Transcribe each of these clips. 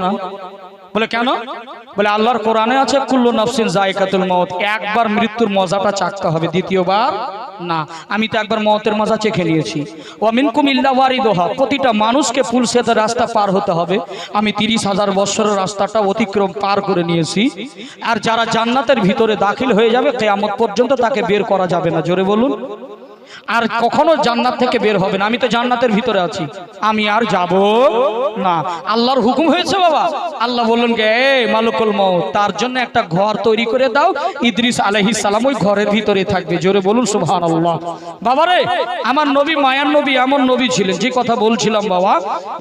না। বলে কেন? বলে আল্লাহর কোরআনে আছে কুল্লু নাফসিন যায়কাতুল মউত, একবার মৃত্যুর মজাটা চাখতে হবে, দ্বিতীয়বার না। আমি তো একবার মওতের মজা চেখে নিয়েছি। ওয়া মিনকুম ইল্লা ওয়ারিদুহা, প্রতিটা মানুষকে পুল সেতু রাস্তা পার হতে হবে। আমি 30,000 বছরের রাস্তাটা অতিক্রম পার করে নিয়েছি। আর যারা জান্নাতের ভিতরে দাখিল হয়ে যাবে কিয়ামত পর্যন্ত তাকে বের করা যাবে না। জোরে বলুন। আর কখনো জান্নাত থেকে বের হবে না। আমি তো জান্নাতের ভিতরে আছি, আমি আর যাব না। আল্লাহর হুকুম হয়েছে বাবা। আল্লাহ বললেন কে মালিকুল মউত, তার জন্য একটা ঘর তৈরি করে দাও। ইদ্রিস আলাইহিস সালাম ওই ঘরের ভিতরে থাকবে। জোরে বলুন সুবহানাল্লাহ। বাবারে আমার নবী মায়ার নবী এমন নবী ছিলেন, যে কথা বলছিলাম বাবা,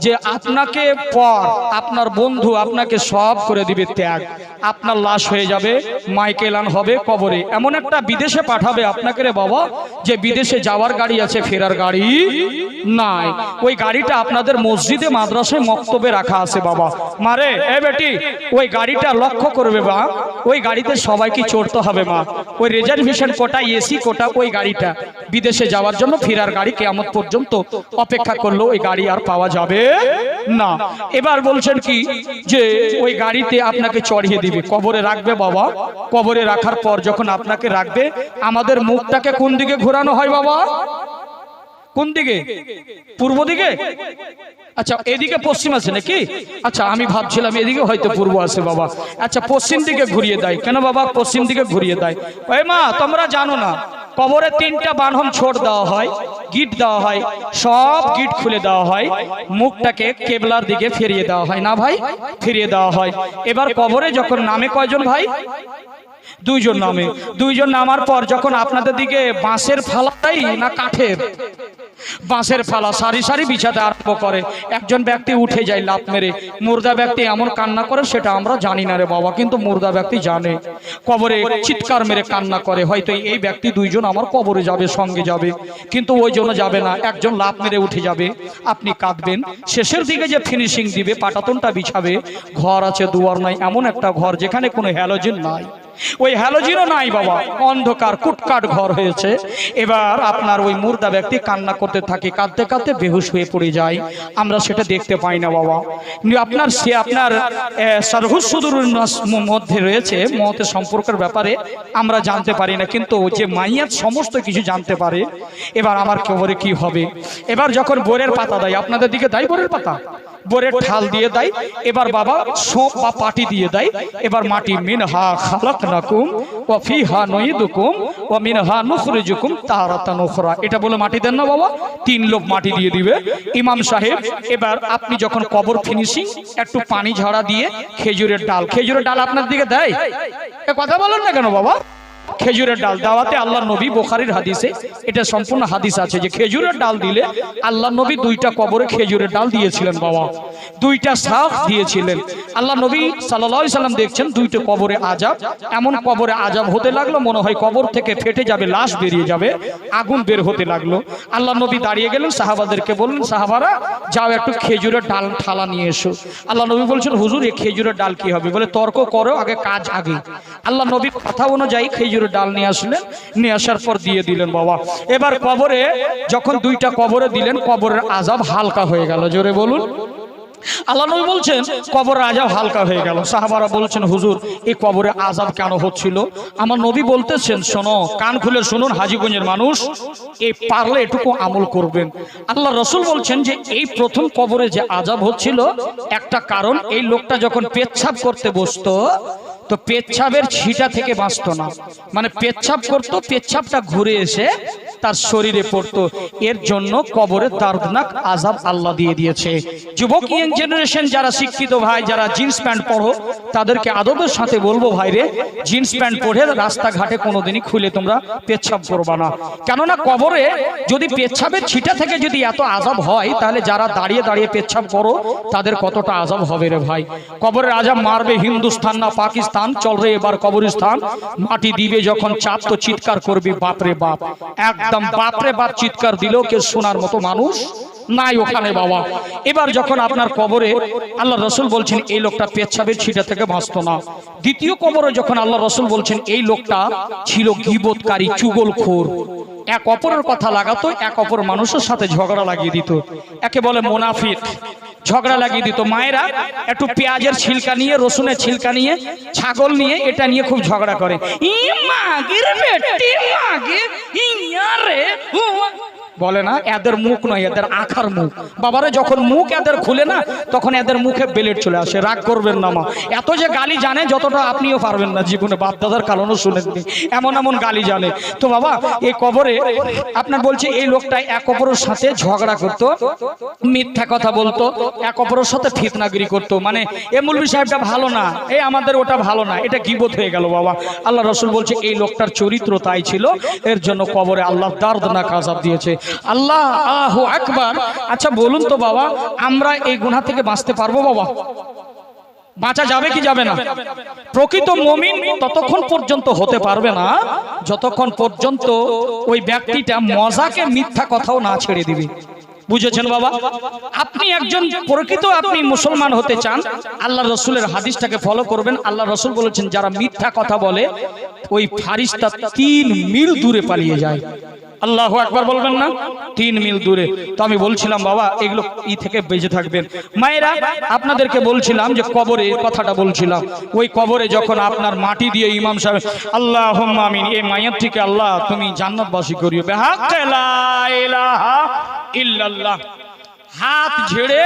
যে আপনাকে পর আপনার বন্ধু আপনাকে সব করে দিবে ত্যাগ। আপনার লাশ হয়ে যাবে, মাইকেলান হবে কবরে, এমন একটা বিদেশে পাঠাবে আপনাকে রে বাবা, যে বিদেশে যাওয়ার গাড়ি আছে, ফেরার গাড়ি নাই। ওই গাড়িটা আপনাদের মসজিদে মাদ্রাসায় মক্তবে রাখা আছে বাবা। মারে এ বেটি, ওই গাড়িটা লক্ষ্য করবে বা, ওই গাড়িতে সবাইকে চড়তে হবে মা। ওই রিজার্ভেশন কোটা, এসি কোটা, ওই গাড়িটা বিদেশে যাওয়ার জন্য ফেরার গাড়ি কিয়ামত পর্যন্ত অপেক্ষা করলো, ওই গাড়ি আর পাওয়া যাবে না। এবার বলছেন কি, যে ওই গাড়িতে আপনাকে চড়িয়ে দিবে, কবরে রাখবে বাবা। কবরে রাখার পর যখন আপনাকে রাখবে, আমাদের মুখটাকে কোন দিকে ঘোরানো হয় বাবা? কোন দিকে? পূর্ব দিকে? আচ্ছা, এদিকে পশ্চিম আছে নাকি? আচ্ছা, আমি ভাবছিলাম এদিকে হয়তো পূর্ব আছে বাবা। আচ্ছা, পশ্চিম দিকে ঘুরিয়ে দেয় কেন বাবা? পশ্চিম দিকে ঘুরিয়ে দেয়, ওই মা তোমরা জানো না, কবরে 3টা বাঁধন ছোট দেওয়া হয়, গিট দেওয়া হয়, সব গিট খুলে দেওয়া হয়, মুখটাকে কেবলার দিকে ফিরিয়ে দেওয়া হয় না ভাই? ফিরিয়ে দেওয়া হয়। এবার কবরে যখন নামে কয়জন ভাই? 2 জন নামে। 2 জন নামার পর যখন আপনাদের দিকে বাঁশের ফালাই না কাঠের? বাঁশের ফালা সারি সারি বিছাতে আরম্ভ করে। একজন ব্যক্তি উঠে যায় লাফ মেরে। মুর্দা ব্যক্তি এমন কান্না করে সেটা আমরা জানি না রে বাবা, কিন্তু মুর্দা ব্যক্তি জানে। কবরে চিৎকার মেরে কান্না করে, হয়তো এই ব্যক্তি 2 জন আমার কবরে যাবে, সঙ্গে যাবে, কিন্তু ওই জন্য যাবে না। একজন লাফ মেরে উঠে যাবে, আপনি কাঁদবেন। শেষের দিকে যে ফিনিশিং দিবে, পাটাতনটা বিছাবে, ঘর আছে দুয়ার নাই, এমন একটা ঘর যেখানে কোনো হ্যালোজেন নাই, ওই হ্যালোজিনও নাই বাবা, অন্ধকার কুটকাট ঘর হয়েছে। এবার আপনার ওই মুর্দা ব্যক্তি কান্না করতে থাকে, কাঁদতে কাঁদতে বেহুশ হয়ে পড়ে যায়। আমরা সেটা দেখতে পাই না বাবা। আপনার সে আপনার সারহুস সুদূরের মধ্যে রয়েছে মওতের সম্পর্কের ব্যাপারে আমরা জানতে পারি না, কিন্তু যে মাইয়াত সমস্ত কিছু জানতে পারে। এবার আমার কবরে কি হবে? এবার যখন বোরের পাতা দেয়, আপনাদের দিকে দেয় বোরের পাতা, বোরের ঠাল দিয়ে দেয়। এবার বাবা সোপ বা পাটি দিয়ে দেয়। এবার মাটি, মিনহা খালাকনাকুম ওয়া ফিহা নুইদুকুম ওয়া মিনহা নুখরিজুকুম তারাতান উখরা, এটা বলে মাটি দেন না বাবা। 3 লোক মাটি দিয়ে দিবে ইমাম সাহেব। এবার আপনি যখন কবর ফিনিশিং, একটু পানি ঝরা দিয়ে খেজুরের ডাল, খেজুরের ডাল আপনার দিকে দেয়? এ কথা বলেন না কেন বাবা? খেজুরের ডাল দাওয়াতে আল্লাহ নবী, বুখারীর হাদিসে এটা সম্পূর্ণ হাদিস আছে, যে খেজুরের ডাল দিলে আল্লাহ নবী 2টা কবরে খেজুরের ডাল দিয়েছিলেন বাবা, 2টা শাখ দিয়েছিলেন। আল্লাহ নবী সাল্লাল্লাহু আলাইহি সাল্লাম দেখছেন 2টা কবরে আযাব, এমন কবরে আযাব হতে লাগলো, মনে হয় কবর থেকে ফেটে যাবে, লাশ বেরিয়ে যাবে, আগুন বের হতে লাগলো। আল্লাহ নবী দাঁড়িয়ে গেলেন, সাহাবাদেরকে বললেন, সাহাবারা যাও একটু খেজুরের ডাল ঠালা নিয়ে এসো। আল্লাহ নবী বলছেন, হুজুর এই খেজুরের ডাল কি হবে? বলে তর্ক করো, আগে কাজ আগে। আল্লাহ নবী কথা অনুযায়ী খেজুরের ডাল নিয়ে আসলেন, নিয়ে আসার পর দিয়ে দিলেন বাবা। এবার কবরে যখন 2টা কবরে দিলেন, কবরের আযাব হালকা হয়ে গেল। জোরে বলুন। আল্লাহ নবী বলছেন কবরের আযাব হালকা হয়ে গেল। সাহাবারা বলছেন, হুজুর এই কবরে আযাব কেন হচ্ছিল? আমার নবী বলতেছেন, শোনো, কান খুলে শুনুন হাজীগঞ্জের মানুষ, এই পারলে এটুকু আমল করবেন। আল্লাহ রাসূল বলছেন যে এই প্রথম কবরে যে আযাব হচ্ছিল, একটা কারণ, এই লোকটা যখন পেচ্ছাব করতে বসতো, তো পেচ্ছাবের ছিটা থেকে বাঁচতো না, মানে পেচ্ছাব করতো, পেচ্ছাবটা ঘুরে এসে তার শরীরে পড়তো। এর জন্য কবরে দর্দনাক আযাব আল্লাহ দিয়ে দিয়েছে। যুবক ইয়াং জেনারেশন যারা শিক্ষিত ভাই, যারা জিন্স প্যান্ট পরো, তাদেরকে আদবের সাথে বলবো, ভাইরে জিন্স প্যান্ট পরে রাস্তাঘাটে কোনোদিনই খুলে তোমরা পেচ্ছাব করবা না। কেননা কবরে যদি পেচ্ছাবের ছিটা থেকে যদি এত আযাব হয়, তাহলে যারা দাঁড়িয়ে দাঁড়িয়ে পেচ্ছাব করো তাদের কতটা আযাব হবে রে ভাই। কবরের আযাব মারবে হিন্দুস্তান না পাকিস্তান, চল রে এবার কবরস্থান। মাটি দিবে যখন চাপ, তো চিৎকার করবি বাপরে বাপ, একদম বাপরে বাপ চিৎকার দিলেও কেউ শোনার মতো মানুষ নাই ওখানে বাবা। এবার যখন আপনার কবরে আল্লাহ রাসূল বলছেন এই লোকটা পেচ্ছাবের ছিটা থেকে বাঁচতো না। দ্বিতীয় কবরে যখন আল্লাহ রাসূল বলছেন এই লোকটা ছিল গীবতকারী, চুগলখোর, এক অপরের কথা লাগাতো, এক অপর মানুষের সাথে ঝগড়া লাগিয়ে দিত, একে বলে মুনাফিক। ঝগড়া লাগিয়ে দিত। মায়েরা একটু পেঁয়াজের ছিলকা নিয়ে, রসুনের ছিলকা নিয়ে, ছাগল নিয়ে, এটা নিয়ে খুব ঝগড়া করে। বলে না এদের মুখ নয়, এদের আখার মুখ। বাবারা যখন মুখ এদের খুলে না, তখন এদের মুখে বেলেট চলে আসে। রাগ করবেন না মা, এত যে গালি জানে যতটা আপনিও পারবেন না জীবনে, বাপ দাদার কারণও শুনেননি, এমন এমন গালি জানে। তো বাবা এই কবরে আপনার বলছে এই লোকটা এক অপরের সাথে ঝগড়া করত, মিথ্যা কথা বলতো, এক অপরের সাথে ফিতনাগিরি করতো। মানে এ মৌলভী সাহেবটা ভালো না, এই আমাদের ওটা ভালো না, এটা গীবত হয়ে গেল বাবা। আল্লাহ রসুল বলছে এই লোকটার চরিত্র তাই ছিল, এর জন্য কবরে আল্লাহ দর্দনাক আযাব দিয়েছে। আল্লাহু আকবার। আচ্ছা বলুন তো বাবা, আমরা এই গুনাহ থেকে বাঁচতে পারবো বাবা? বাঁচা যাবে কি যাবে না? প্রকৃত মুমিন ততক্ষণ পর্যন্ত হতে পারবে না যতক্ষণ পর্যন্ত ওই ব্যক্তিটা মজাকে মিথ্যা কথাও না ছেড়ে দিবে। বুঝেছেন বাবা? আপনি একজন প্রকৃত আপনি মুসলমান হতে চান, আল্লাহ রসুলের হাদিসটাকে ফলো করবেন। আল্লাহ রসুল বলেছেন যারা মিথ্যা কথা বলে ওই ফারিস্তা 3 মিল দূরে পালিয়ে যায়। আল্লাহু আকবার বলবেন না? 3 মিল দূরে। তো আমি বলছিলাম বাবা এগুলো থেকে বেঁচে থাকবেন। মায়েরা আপনাদেরকে বলছিলাম যে কবরে কথাটা বলছিলাম, ওই কবরে যখন আপনার মাটি দিয়ে ইমাম সাহেব আল্লাহুম্মা আমিন, এই মাইয়াতটিকে আল্লাহ তুমি জান্নাতবাসী করিও বিহাক্কে লা ইলাহা ইল্লাল্লাহ, হাত ঝেড়ে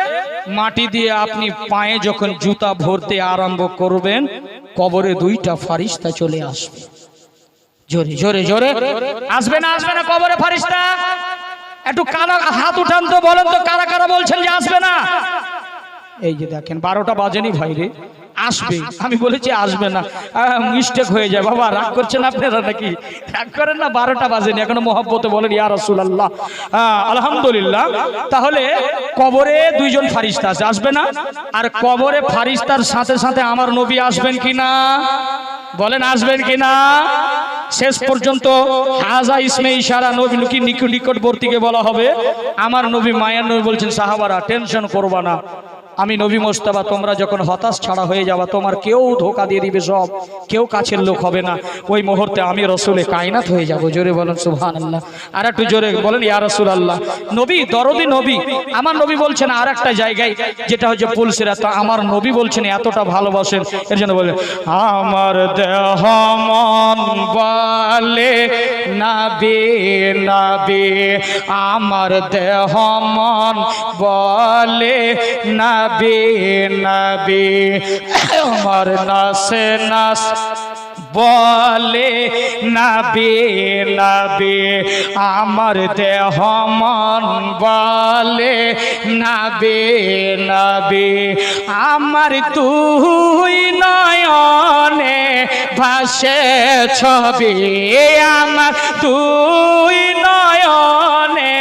মাটি দিয়ে আপনি পায়ে যখন জুতা ভরতে আরম্ভ করবেন, কবরে 2টা ফারিস্তা চলে আসবে। জোরে জোরে জোরে আসবে না? আসবে না কবরে ফারিস্তা? একটু কারা হাত উঠান তো, বলেন তো কারা কারা বলছেন যে আসবে না? এই যে দেখেন 12টা বাজেনি ভাই রে, আসবে। আমি বলেছি আসবে না, মিস্টেক হয়ে যায় বাবা। রাগ করছেন আপনারা নাকি? রাগ করেন না, 12টা বাজেনি এখনো মহব্বতে বলেন ইয়া রাসূলুল্লাহ। আলহামদুলিল্লাহ। তাহলে কবরে 2 জন ফারিস্তা আছে, আসবে না? আর কবরে ফারিস্তার সাথে সাথে আমার নবী আসবেন কিনা? বলেন আসবেন কিনা? শেষ পর্যন্ত হাজা ইসমে ইশারা নবী নিকটবর্তীকে বলা হবে। আমার নবী মায়ের নবী বলছেন সাহাবারা টেনশন করবা না, আমি নবী মোস্তফা, তোমরা যখন হতাশ ছাড়া হয়ে যাবা, তোমার কেউ ধোকা দিয়ে দিবে, সব কেউ কাছের লোক হবে না, ওই মুহূর্তে আমি রসুলে কায়নাত হয়ে যাব। জোরে বলেন সুবহানাল্লাহ। আর একটু জোরে বলেন ইয়া রাসূলুল্লাহ। নবী দরদি নবী, আমার নবী বলছেন আর একটা জায়গায় যেটা হচ্ছে পুলসিরা, তো আমার নবী বলছেন এতটা ভালোবাসেন, এর জন্য বলেন আমার দেহ মন বলে নবী নবী, আমার দেহ মন বলে নবী নবী, আমার নাসে নাস বলে নবী নবী, আমার দেহ মন বলে নবী নবী, আমার তুই নয়নে ভাসে ছবি, আমার তুই নয়নে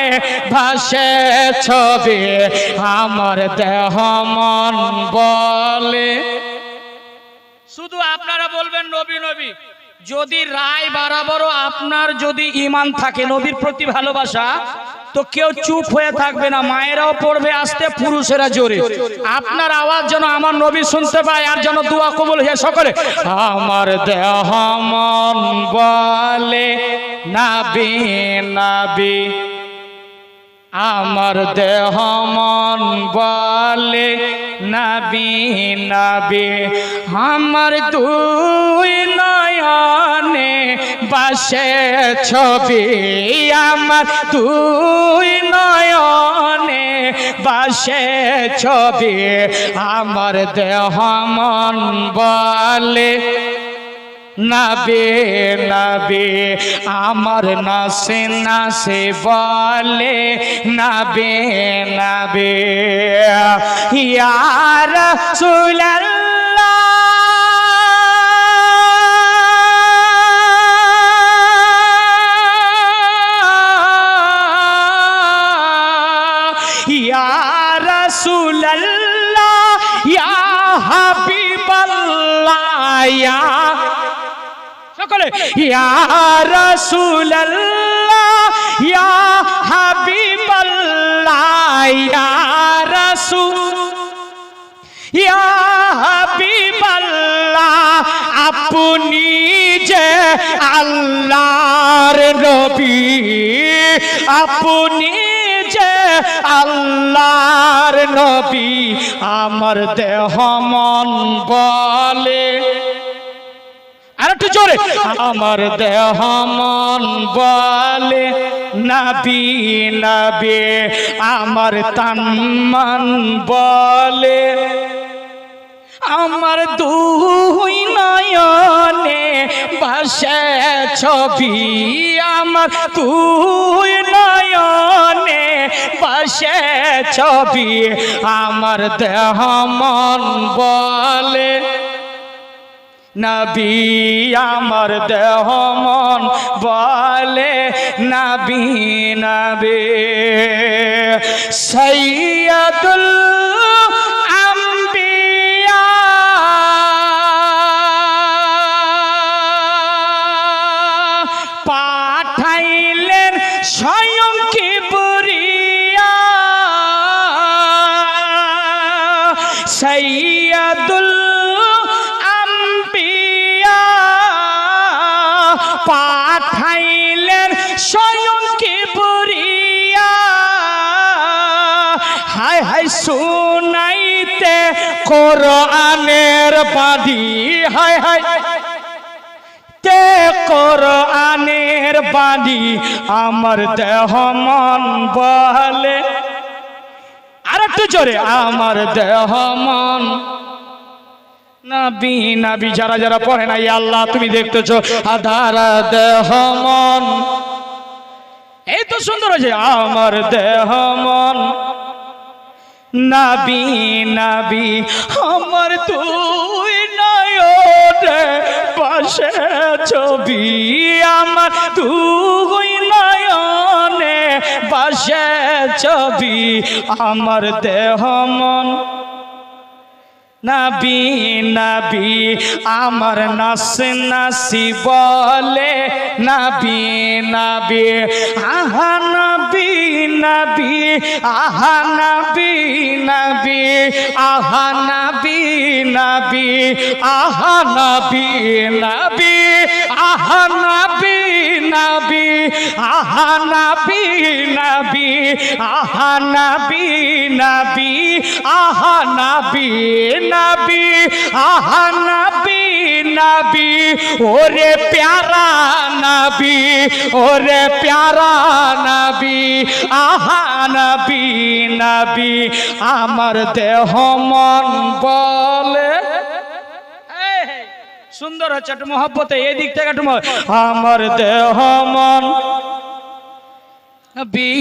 ভাসে ছবি, আমার দেহ মন বলে। শুধু আপনারা বলবেন নবী নবী, যদি রায় বরাবরও আপনার যদি ঈমান থাকে, নবীর প্রতি ভালোবাসা, তো কেউ চুপ হয়ে থাকবে না। মায়েরাও পড়বে আস্তে, পুরুষেরা জোরে। আপনার আওয়াজ যেন আমার নবী শুনতে পায়, আর যেন দোয়া কবুল হয় সকলে। আমার দেহ মন বলে নবী নবী, আমার দেহ মন বলে নবী নবী, আমার দুই নয়নে বাসে ছবি, আমার দুই নয়নে বাসে ছবি, আমার দেহ মন বলে নবী নবী, আমার নাসে নাসে বলে নবী নবী, ইয়া রাসূলুল্লাহ ইয়া রাসূলুল্লাহ ইয়া হাবিবাল্লাহ, ইয়া সকলে ইয়া রাসূলুল্লাহ ইয়া হাবিবাল্লাহ, ইয়া রাসূল ইয়া হাবিবাল্লাহ, আপনি যে আল্লাহর নবী, আপনি যে আল্লাহর নবী আমার দেহ মন বলে, আর একটু জোরে, আমার দেহ মন বলে নবী নবী, আমার তন মন বলে, আমার দুই নয়নে ভাসে ছবি, আমার দুই নয়নে ভাসে ছবি, আমার দেহ মন বলে নবী, আমার দেহ মন বলে নবী নবী। সৈয়দুল আম্বিয়া পাঠাইলেন স্বয়ং কিবরিয়া, সৈয়দুল পাঠাইলেন স্বয়ং কিবরিয়া, হায় হায় শুনাইতে কোরআনের বাণী, হায় হায় তে কোরআনের বাণী, আমার দেহ মন বলে, আর একটু জোরে, আমার দেহ মন নবী নবী। যারা যারা পড়ে না, আল্লাহ তুমি দেখতেছো আধার দেহ মন, এই তো সুন্দর হয়েছে, আমার দেহ মন নবী নবী, আমার তুই নয়নে পাশে ছবি, আমার তুই নয়নে পাশে ছবি, আমার দেহ মন নবী নবী, আমার নাস নাসি বলে নবী নবী, আহা নবী নবী, আহা নবী নবী, আহা নবী নবী, আহা নবী নবী, আহা নবী নবী, আহা নবী নবী, আহা নবী নবী, আহা নবী নবী, আহা নবী নবী, ওরে প্যারা নবী, ওরে প্যারা নবী, আহা নবী নবী, আমার দেহ মন বলে, সুন্দর হচ্ছে একটু মহব্বতে, এদিক থেকে একটু আমার দেহ মন নবী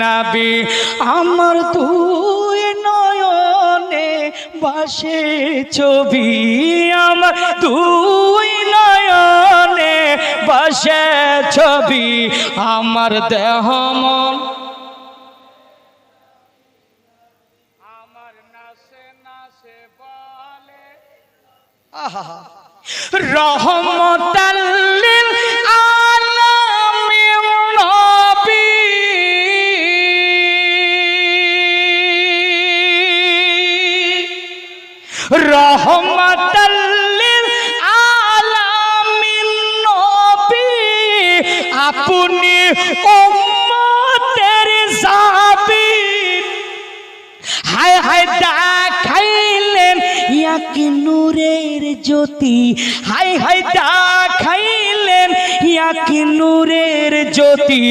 নবী, আমার তুই নয়নে বাসে ছবি, আমার তুই নয়নে বাসে ছবি, আমার দেহ মন, আমার নাচে নাচে বলে, আহা রহমতাল লিল আলামিন নবী, রহমতাল লিল আলামিন নবী, আপনি উম্মতের জাবিন, হায় হায় দেখাইলেন এক নূরের জ্যোতি, হায় হায় দেখাইলেন এক নূরের জ্যোতি,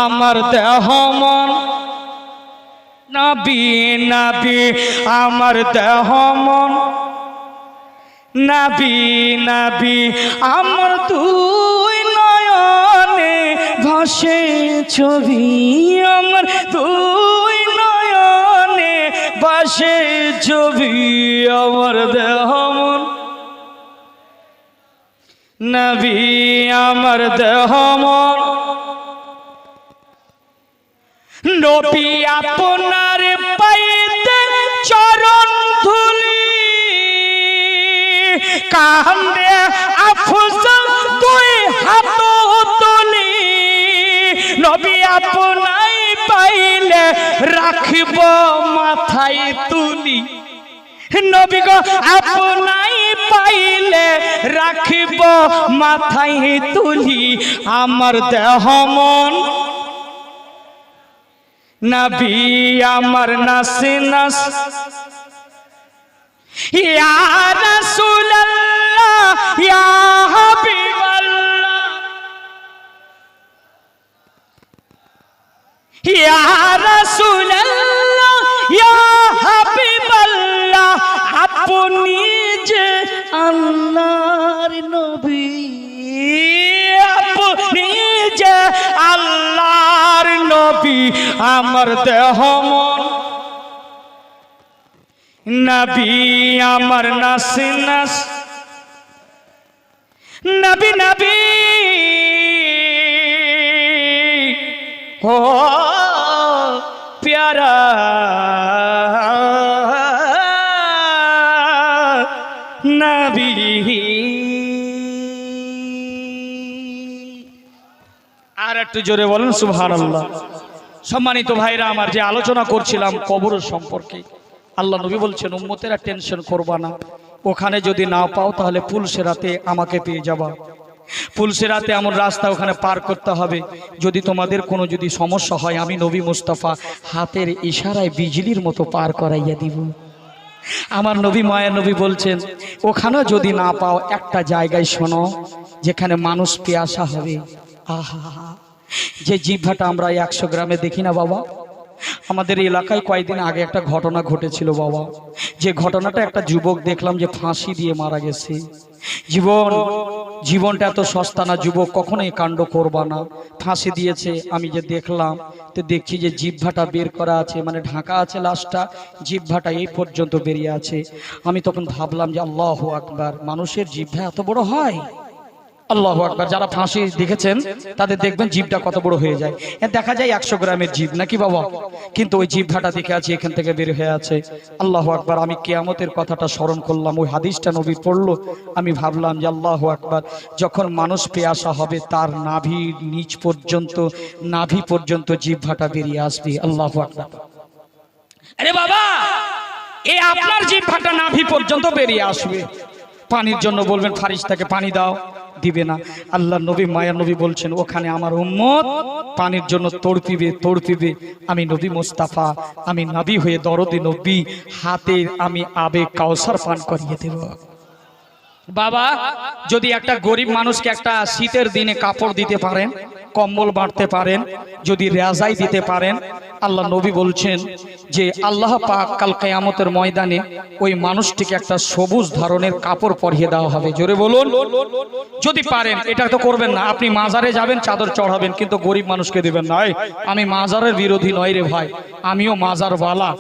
আমার দেহ মন নবী নবী, আমার দেহ মন নবী নবী, আমার তুই নয়নে ভাসে ছবি, আমার তুই নয়নে ভাসে ছবি, আমার দেহ মন নবী, আমার দেহ মন নবী, আপনার পাইতে চরণ ধুলি, কান্দে আফজাল দুই হাত তুলি, নবী আপনাই পাইলে রাখিব মাথায় তুলি, নবী গো আপনাই পাইলে রাখিব মাথায় তুলি, আমার দেহ মন নবী আমার নাস নাস ইয়া রাসূলুল্লাহ ইয়া হাবিবাল্লাহ ইয়া রাসূলুল্লাহ ইয়া হাবিবাল্লাহ আপনি যে আল্লাহর নবী আপনি যে আল্লাহর নবী আমার দেহ মন নবী আমার নাস নাস নবী নবী ও প্যারা নবী আর একটু জোরে বলেন সুবহানাল্লাহ। সম্মানিত ভাইরা আমার, যে আলোচনা করছিলাম কবর সম্পর্কে, আল্লাহ নবী বলছেন উম্মতেরা টেনশন করবা না, ওখানে যদি না পাও তাহলে পুলসেরাতে আমাকে পেয়ে যাবা। পুলসেরাতে এমন রাস্তা ওখানে পার করতে হবে, যদি তোমাদের কোনো যদি সমস্যা হয় আমি নবী মুস্তাফা হাতের ইশারায় বিজলির মতো পার করাইয়া দিব। আমার নবী মায়ের নবী বলছেন ওখানে যদি না পাও একটা জায়গায় শোনো যেখানে মানুষ পেয়াসা হবে। আহা, যে জিহ্বাটা আমরা 100 গ্রামে দেখি না বাবা, আমাদের এলাকায় কয়েকদিন আগে একটা ঘটনা ঘটেছিল বাবা। যে ঘটনাটা একটা যুবক দেখলাম যে ফাঁসি দিয়ে মারা গেছে। জীবনটা এত সস্তা না, যুবক কখনোই কাণ্ড করবা না। ফাঁসি দিয়েছে, আমি যে দেখলাম তো দেখছি যে জিহ্বাটা বের করা আছে, মানে ঢাকা আছে লাশটা, জিহ্বাটা এই পর্যন্ত বেরিয়ে আছে। আমি তখন ভাবলাম যে আল্লাহু আকবার, মানুষের জিহ্বা এত বড় হয়। আল্লাহু আকবার। যারা ফাঁসি দেখেছেন তাদের দেখবেন জিভটা কত বড় হয়ে যায়। দেখা যায় 100 গ্রামের জিভ নাকি বাবা, কিন্তু ওই জিভটা দেখে আছে এখান থেকে বের হয়ে আছে। আল্লাহু আকবার। আমি কিয়ামতের কথাটা স্মরণ করলাম, ওই হাদিসটা নবী পড়লো, আমি ভাবলাম যে আল্লাহু আকবার, যখন মানুষ পেয়াসা হবে তার নাভির নিচ পর্যন্ত, নাভি পর্যন্ত জিহ্বাটা বেরিয়ে আসবে। আল্লাহু আকবার। আরে বাবা, এই আপনার জিহ্বাটা নাভি পর্যন্ত বেরিয়ে আসবে। পানির জন্য বলবেন ফারিস্তাকে পানি দাও, দিবে না। আল্লাহ নবী মায়ার নবী বলছেন ওখানে আমার উম্মত পানির জন্য তড়পিবে। আমি নবী মুস্তাফা, আমি নবী হয়ে দরদি নবী হাতে আমি আবে কাউসার পান করিয়ে দেব। বাবা, যদি একটা গরিব মানুষকে একটা শীতের দিনে কাপড় দিতে পারেন, কম্বল বাঁধতে পারেন, যদি রেজাই দিতে পারেন, আল্লাহ নবী বলছেন যে আল্লাহ পাক কাল কিয়ামতের ময়দানে ওই মানুষটিকে একটা সবুজ ধরনের কাপড় পরিয়ে দেওয়া হবে। জোরে বলুন যদি পারেন। এটা তো করবেন না, আপনি মাজারে যাবেন চাদর চড়াবেন কিন্তু গরিব মানুষকে দেবেন না। আমি মাজারের বিরোধী নয় রে ভাই, আমিও মাজারওয়ালা,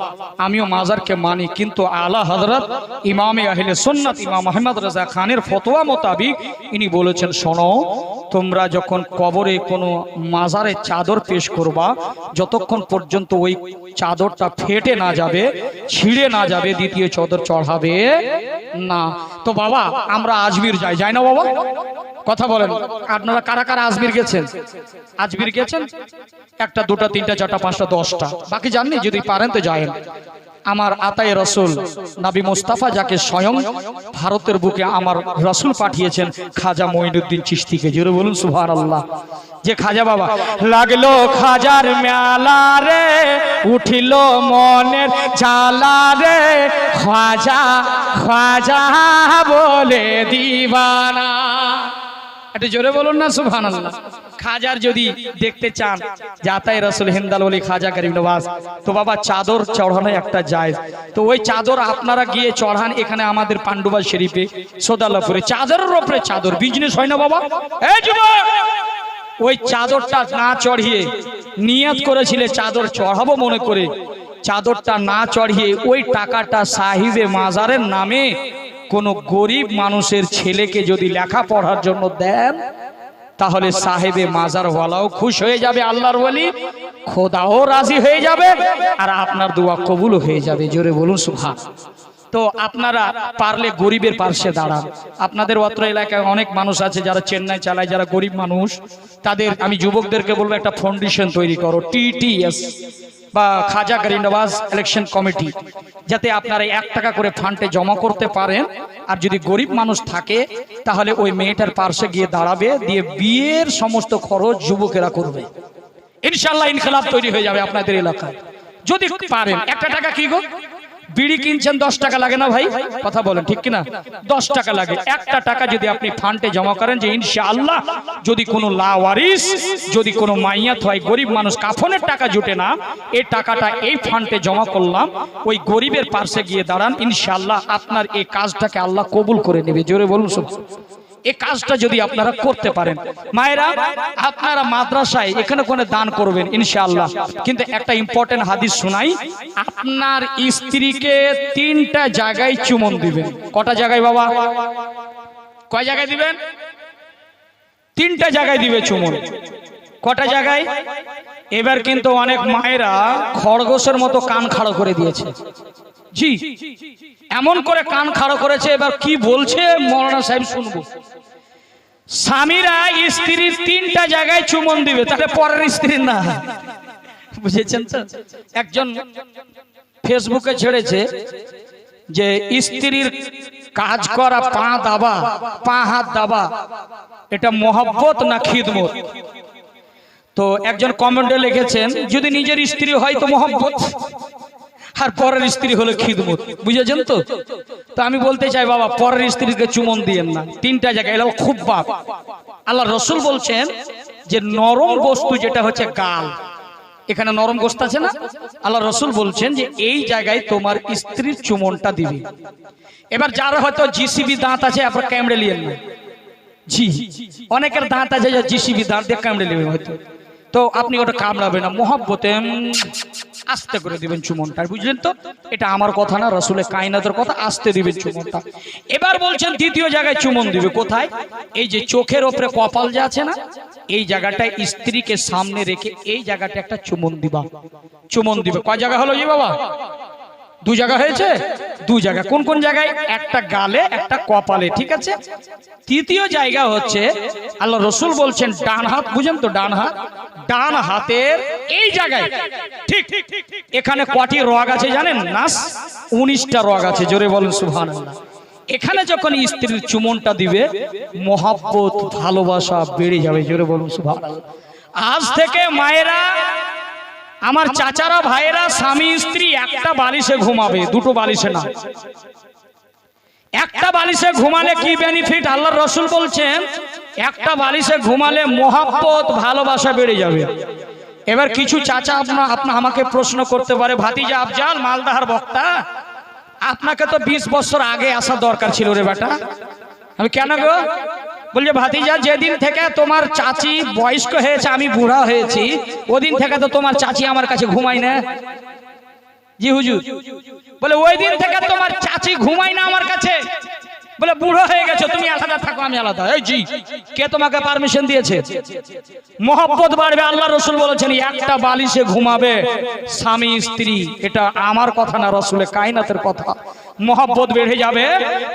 আমিও মাজারকে মানি, কিন্তু আলা হযরত ইমামে আহলে সুন্নাত ইমাম আহমদ রাজা খানের ফতোয়া মোতাবিক ইনি বলেছেন শোনো, তোমরা যখন কবরে কোনো মাজারে চাদর পেশ করবা, যতক্ষণ পর্যন্ত ওই চাদরটা ফেটে না যাবে, ছিঁড়ে না যাবে, দ্বিতীয় চাদর চড়াবে না। তো বাবা আমরা আজমির যাই না বাবা? কথা বলেন, আপনারা কারা কারা আজমির গেছেন? আজমির গেছেন? একটা, দুটা, তিনটা, চারটা, পাঁচটা, 10টা, বাকি জাননি। যদি পারেন তো যায়েন। আমার আতায়ে রসুল নবী মুস্তাফা, যাকে স্বয়ং ভারতের বুকে আমার রসুল পাঠিয়েছেন, খাজা মঈনুদ্দিন চিশতিকে। জোরে বলুন সুবহানাল্লাহ। যে খাজা বাবা, লাগলো খাজার মেলা রে, উঠিল মনের জ্বালা রে, খাজা খাজা বলে দিবানা। একটু জোরে বলুন না সুবহানাল্লাহ। খাজার যদি দেখতে চান জাতায়ে রাসূল হিন্দাল ওলি খাজা গরিব নওয়াজ, তো বাবা চাদর চড়ানো একটা জায়েজ। তো ওই চাদর আপনারা গিয়ে চড়ান এখানে আমাদের পান্ডুবা শরীফে সোদালাপুরে, চাদরের উপরে চাদর বিজনেস হয় না বাবা? এই যুবক, ওই চাদরটা না চড়িয়ে নিয়ত করেছিলে চাদর চড়াবো মনে করে, চাদরটা না চড়িয়ে ওই টাকাটা সাহিবে মাজারের নামে কোন গরিব মানুষের ছেলেকে যদি লেখাপড়ার জন্য দেন, তাহলে সাহেবে মাজারওয়ালাও খুশ হয়ে যাবে, আল্লাহর ওলি খোদাও রাজি হয়ে যাবে, আর আপনার দোয়া কবুল হয়ে যাবে। জোরে বলুন সুবহান। তো আপনারা পারলে গরিবের পাশে দাঁড়ান। আপনাদের অত্র এলাকায় অনেক মানুষ আছে যারা চেন্নাই চালায়, যারা গরিব মানুষ, তাদের আমি যুবকদেরকে বলবো একটা ফাউন্ডেশন তৈরি করো, TTS বা খাজা গরিব নওয়াজ ইলেকশন কমিটি, যাতে আপনারা 1 টাকা করে ফান্ডে জমা করতে পারেন। আর যদি গরিব মানুষ থাকে তাহলে ওই মেয়েটার পাশে গিয়ে দাঁড়াবে, দিয়ে বিয়ের সমস্ত খরচ যুবকেরা করবে। ইনশাআল্লাহ ইনকিলাব তৈরি হয়ে যাবে আপনাদের এলাকায় যদি পারেন। একটা টাকা কি গো, বিড়ি কিনছেন 10 টাকা লাগে না ভাই? কথা বলেন ঠিক কিনা? 10 টাকা লাগে। একটা টাকা যদি আপনি ফান্ডে জমা করেন যে ইনশাআল্লাহ যদি কোনো লাওয়ারিস, যদি কোনো মাইয়াত হয়, গরিব মানুষ কাফনের টাকা জুটে না, এই টাকাটা এই ফান্ডে জমা করলাম, ওই গরিবের পাশে গিয়ে দাঁড়ান, ইনশাআল্লাহ আপনার এই কাজটাকে আল্লাহ কবুল করে নেবে। জোরে বলুন সুবহানাল্লাহ। এই কাজটা যদি আপনারা করতে পারেন, মায়েরা আপনারা মাদ্রাসায় এখানে কোনে দান করবেন ইনশাআল্লাহ। কিন্তু একটা ইম্পর্টেন্ট হাদিস শোনাই, আপনার স্ত্রীকে 3টা জায়গায় চুমন দিবেন। কটা জায়গায় বাবা? কয় জায়গায় দিবেন? 3টা জায়গায় দিবে চুমন। কটা জায়গায়? এবার কিন্তু অনেক মায়েরা খরগোশের মতো কান খাড়ো করে দিয়েছে। জি, এমন করে কান খাড়ো করেছে, এবার কি বলছে মৌলানা সাহেব শুনবো। স্বামীরা স্ত্রীর 3টা জায়গায় চুমন দিবে, তাহলে পরের স্ত্রীর না। বুঝেছেন তো? একজন ফেসবুকে ছেড়েছে যে স্ত্রীর কাজ করা পা দাবা, পা হাত দাবা, এটা মহব্বত না খিদমত? তো একজন কমেন্টে লিখেছেন যদি নিজের স্ত্রী হয় তো মহব্বত, আর পরের স্ত্রী হলো খিদমত। বুঝেছেন তো? তো আমি বলতে চাই বাবা, পরের স্ত্রীকে চুমন দিয়েন না 3টা জায়গায়, এটা খুব পাপ। আল্লাহ রসুল বলছেন যে নরম বস্তু যেটা হচ্ছে গাল, এখানে নরম গোস্ত আছে না, আল্লাহ রসুল বলছেন যে এই জায়গায় তোমার স্ত্রীর চুমনটা দিবে। এবার যারা হয়তো জিসিবি দাঁত আছে আপনার কামড়ে নিয়ে নেবে। জি, অনেকের দাঁত আছে যে জিসিবি দাঁত দিয়ে কামড়ে নেবে হয়তো, তো আপনি ওটা কামড়াবেন না, মহব্বতে আস্তে করে দিবেন চুমনটা। বুঝলেন তো? এটা আমার কথা না, রাসূলের কায়নাতের কথা, আস্তে দিবেন চুমনটা। এবার বলছেন দ্বিতীয় জায়গায় চুমন দিবে কোথায়? এই যে চোখের ওপরে কপাল যে আছে না, এই জায়গাটায় স্ত্রীকে সামনে রেখে এই জায়গাটা একটা চুমন দিবা। চুমন দিবে। কয় জায়গা হলো জি বাবা? 2 জায়গা হয়েছে? 2 জায়গা। কোন কোন জায়গায়? একটা গালে, একটা কপালে, ঠিক আছে। তৃতীয় জায়গা হচ্ছে আল্লাহ রসুল বলছেন ডান হাত, বুঝেন তো? ডান হাত, ডান হাতের এই জায়গায়, ঠিক এখানে কটি রগ আছে জানেন? নাস 19টা রগ আছে। জোরে বলেন সুবহানাল্লাহ। এখানে যখন স্ত্রীর চুমনটা দিবে, মহব্বত ভালোবাসা বেড়ে যাবে। জোরে বলুন সুবহানাল্লাহ। আজ থেকে মায়েরা, আমার চাচারা, ভাইয়েরা, স্বামী স্ত্রী একটা বালিশে ঘুমাবে, 2টো বালিশে না। একটা বালিশে ঘুমালে কি বেনিফিট? আল্লাহর রাসূল বলছেন একটা বালিশে ঘুমালে মহব্বত ভালোবাসা বেড়ে যাবে। এবার কিছু চাচা আপনার আমাকে প্রশ্ন করতে পারে, ভাতিজা আফজাল মালদাহার বক্তা, আপনাকে তো 20 বছর আগে আসা দরকার ছিল রে বেটা। আমি কেন গো? বলছে ভাতিজা যেদিন থেকে তোমার চাচি বয়স্ক হয়েছে, আমি বুড়া হয়েছি, ওদিন থেকে তো তোমার চাচি আমার কাছে ঘুমায় না। জি হুজুর। বলে ওই দিন থেকে তোমার চাচি ঘুমায় না আমার কাছে। বলে বুড়ো হয়ে গেছো, তুমি আলাদা থাকো আমি আলাদা। এই জি, কে তোমাকে পারমিশন দিয়েছে? মহব্বত বাড়বে। আল্লাহ রসুল বলেছেন একটা বালিশে ঘুমাবে স্বামী স্ত্রী, এটা আমার কথা না, রসুলের কায়নাতের কথা। মহব্বত বেড়ে যাবে।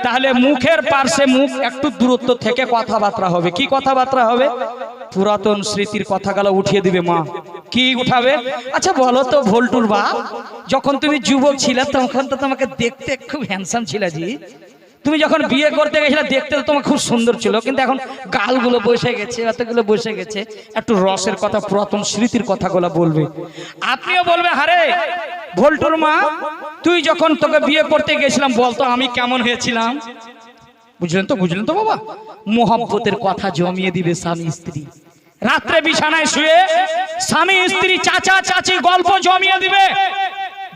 তাহলে মুখের পাশে মুখ একটু দূরত্ব থেকে কথাবার্তা হবে। কি কথাবার্তা হবে? পুরাতন স্মৃতির কথাগুলো উঠিয়ে দিবে মা। কি উঠাবে? আচ্ছা বলো তো ভোল্টুর বাপ, যখন তুমি যুবক ছিলে তখন তো তোমাকে দেখতে খুব হ্যান্ডসাম ছিল জি। তুমি যখন বিয়ে করতে গেছিলে দেখতে তো তোমার খুব সুন্দর ছিল, কিন্তু এখন গালগুলো বসে গেছে, এতগুলো বসে গেছে। একটু রসের কথা, পুরাতন স্মৃতির কথাগুলো বলবে। আপনিও বলবে হারে ভোল্টুর মা, তুই যখন তোকে বিয়ে করতে গেছিলাম বলতো আমি কেমন হয়েছিলাম। বুঝলেন তো? বুঝলেন তো বাবা? মোহব্বতের কথা জমিয়ে দিবে স্বামী স্ত্রী। রাত্রে বিছানায় শুয়ে স্বামী স্ত্রী, চাচা চাচি গল্প জমিয়ে দিবে।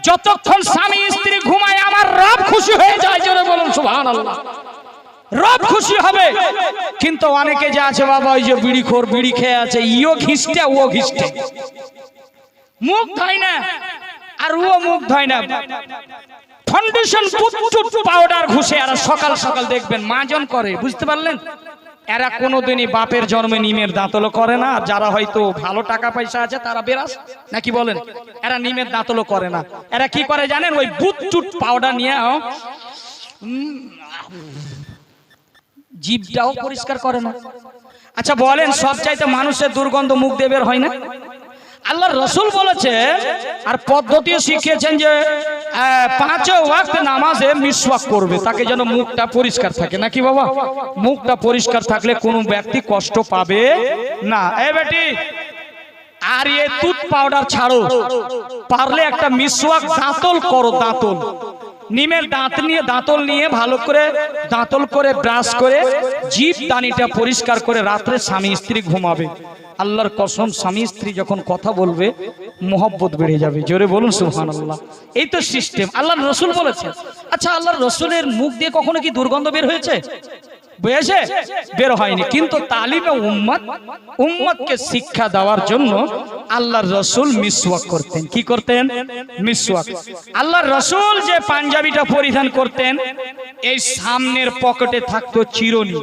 যতক্ষণ স্বামী স্ত্রী ঘুমায় আমার রব খুশি হয়ে যায়। জোরে বলুন সুবহানাল্লাহ। রব খুশি হবে। কিন্তু অনেকে যে আছে বাবা, ওই যে বিড়িখোর, বিড়ি খেয়ে আছে, ইও ঘিষ্টে ও ঘিষ্টে, মুখ ধয় না আর ও মুখ ধয় না, ফাউন্ডেশন পুচুট পাউডার ঘুষে আর সকাল সকাল দেখবেন মাজন করে। বুঝতে পারলেন? এরা কোনোদিনই বাপের জন্মে নিমের দাঁতলো করে না। যারা হয়তো ভালো টাকা পয়সা আছে তারা বেরাস নাকি বলেন, এরা নিমের দাঁতলো করে না। এরা কি করে জানেন? ওই বুচুট পাউডার নিয়ে জিভটাও পরিষ্কার করে না। আচ্ছা বলেন, সব চাইতে মানুষের দুর্গন্ধ মুখ দিয়ে বের হয় না? আল্লাহর রাসূল বলেছেন আর পদ্ধতিও শিখিয়েছেন যে 5 ওয়াক্ত নামাজে মিসওয়াক করবে, তাকে যেন মুখটা পরিষ্কার থাকে। নাকি বাবা? মুখটা পরিষ্কার থাকলে কোনো ব্যক্তি কষ্ট পাবে না। এই বেটি, আর ये টুথ পাউডার ছাড়ো, পারলে একটা মিসওয়াক দাঁতল করো, দাঁতল নিমের দাঁতল নিয়ে ভালো করে দাঁতল করে ব্রাশ করে জিভ দানিটা পরিষ্কার করে রাত্রে স্বামী স্ত্রী ঘুমাবে। আল্লাহর কসম, স্বামী স্ত্রী যখন কথা বলবে মোহব্বত বেড়ে যাবে। জোরে বলুন সুবহানাল্লাহ। এই তো সিস্টেম, আল্লাহর রাসূল বলেছেন। আচ্ছা, আল্লাহর রাসূলের মুখ দিয়ে কখনো কি দুর্গন্ধ বের হয়েছে? বুঝেছে? বের হয়নি। কিন্তু তালিমে উম্মতকে শিক্ষা দেওয়ার জন্য আল্লাহর রাসূল মিসওয়াক করতেন। কি করতেন? মিসওয়াক। আল্লাহর রাসূল যে পাঞ্জাবিটা পরিধান করতেন, এই সামনের পকেটে থাকতো চিরুনি,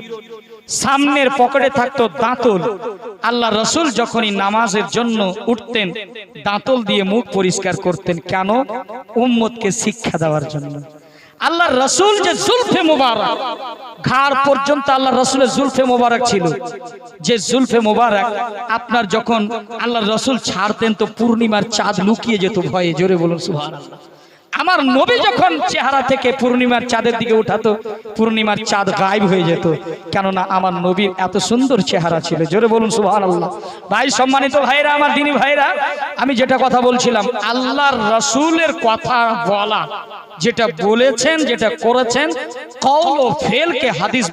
সামনের পকেটে থাকতো দাঁতল। আল্লাহ রাসূল যখনই নামাজের জন্য উঠতেন দাঁতল দিয়ে মুখ পরিষ্কার করতেন। কেন? উম্মতকে শিক্ষা দেওয়ার জন্য। আল্লাহ রাসূল যে জুলফে মোবারক, ঘাড় পর্যন্ত আল্লাহ রাসূলের জুলফে মোবারক ছিল, যে জুলফে মোবারক আপনার যখন আল্লাহ রাসূল ছাড়তেন তো পূর্ণিমার চাঁদ লুকিয়ে যেত ভয়ে। জোরে বলুন সুবহানাল্লাহ। আমার নবী যখন চেহারা থেকে পূর্ণিমার চাঁদের দিকে উঠাতো, পূর্ণিমার চাঁদ গায়েব হয়ে যেত, কেননা আমার নবীর এত সুন্দর চেহারা ছিল। জোরে বলুন সুবহানাল্লাহ। ভাই, সম্মানিত ভাইরা, আমার দিনী ভাইরা, আমি যেটা কথা বলছিলাম, আল্লাহর রাসূলের কথা বলা, যেটা বলেছেন, যেটা করেছেন, কওল ও ফেলকে হাদিস